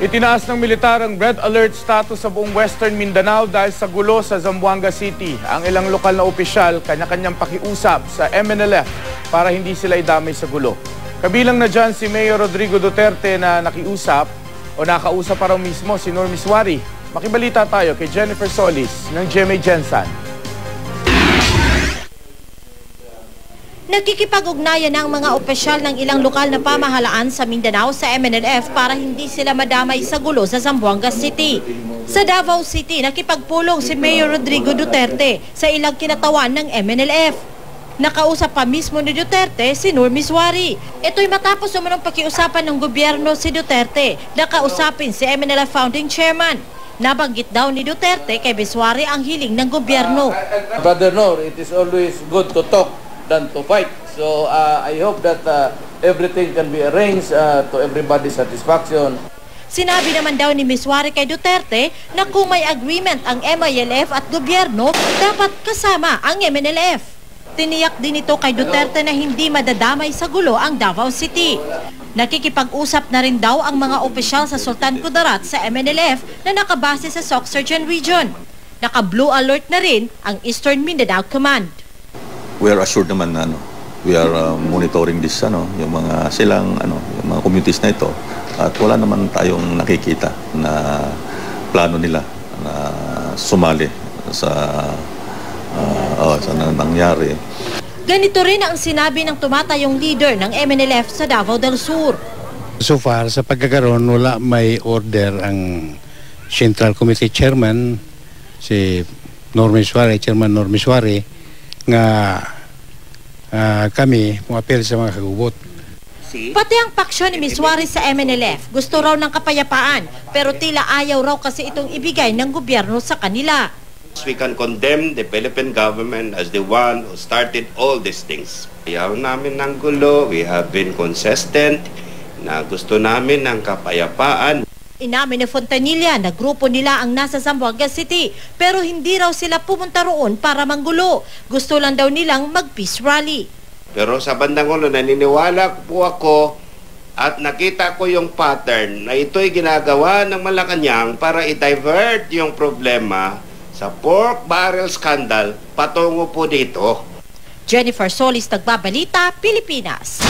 Itinaas ng militar ang red alert status sa buong Western Mindanao dahil sa gulo sa Zamboanga City. Ang ilang lokal na opisyal kanya-kanyang pakiusap sa MNLF para hindi sila idamay sa gulo. Kabilang na dyan si Mayor Rodrigo Duterte na nakausap pa raw mismo si Normis Wari. Makibalita tayo kay Jennifer Solis ng GMA Gensan. Nagkikipag-ugnayan ng mga opisyal ng ilang lokal na pamahalaan sa Mindanao sa MNLF para hindi sila madamay sa gulo sa Zamboanga City. Sa Davao City, nakipagpulong si Mayor Rodrigo Duterte sa ilang kinatawan ng MNLF. Nakausap pa mismo ni Duterte si Normis Wari. Ito'y matapos umunong pakiusapan ng gobyerno si Duterte na kausapin si MNLF Founding Chairman. Nabanggit daw ni Duterte kay Biswari ang hiling ng gobyerno. Brother Nor, it is always good to talk than to fight. So I hope that everything can be arranged to everybody's satisfaction. Sinabi naman daw ni Ms. Wari kay Duterte na kung may agreement ang MILF at gobyerno, dapat kasama ang MNLF. Tiniyak din ito kay Duterte na hindi madadamay sa gulo ang Davao City. Nakikipag-usap na rin daw ang mga opisyal sa Sultan Kudarat sa MNLF na nakabase sa Soc-Surgeon Region. Naka-blue alert na rin ang Eastern Mindanao Command. We are assured naman na we are monitoring this yung mga yung mga communities na ito, at wala naman tayong nakikita na plano nila na sumali sa nangyari. Ganito rin ang sinabi ng tumatayong leader ng MNLF sa Davao del Sur. So far, sa pagkakaroon, wala may order ang Central Committee Chairman, si Normis Wari, Chairman Normis Wari, nga kami pumapil sa mga kagubot. Pati ang paksyon ni Ms. Wari sa MNLF, gusto raw ng kapayapaan, pero tila ayaw raw kasi itong ibigay ng gobyerno sa kanila. We can condemn the Philippine government as the one who started all these things. Ayaw namin ng gulo, we have been consistent na gusto namin ng kapayapaan. Inamin ni Fontanilla na grupo nila ang nasa Zamboanga City, pero hindi raw sila pumunta roon para manggulo. Gusto lang daw nilang mag-peace rally. Pero sa bandang ulo, naniniwala po ako at nakita ko yung pattern na ito'y ginagawa ng Malacanang para i-divert yung problema sa pork barrel scandal patungo po dito. Jennifer Solis, Nagbabalita, Pilipinas.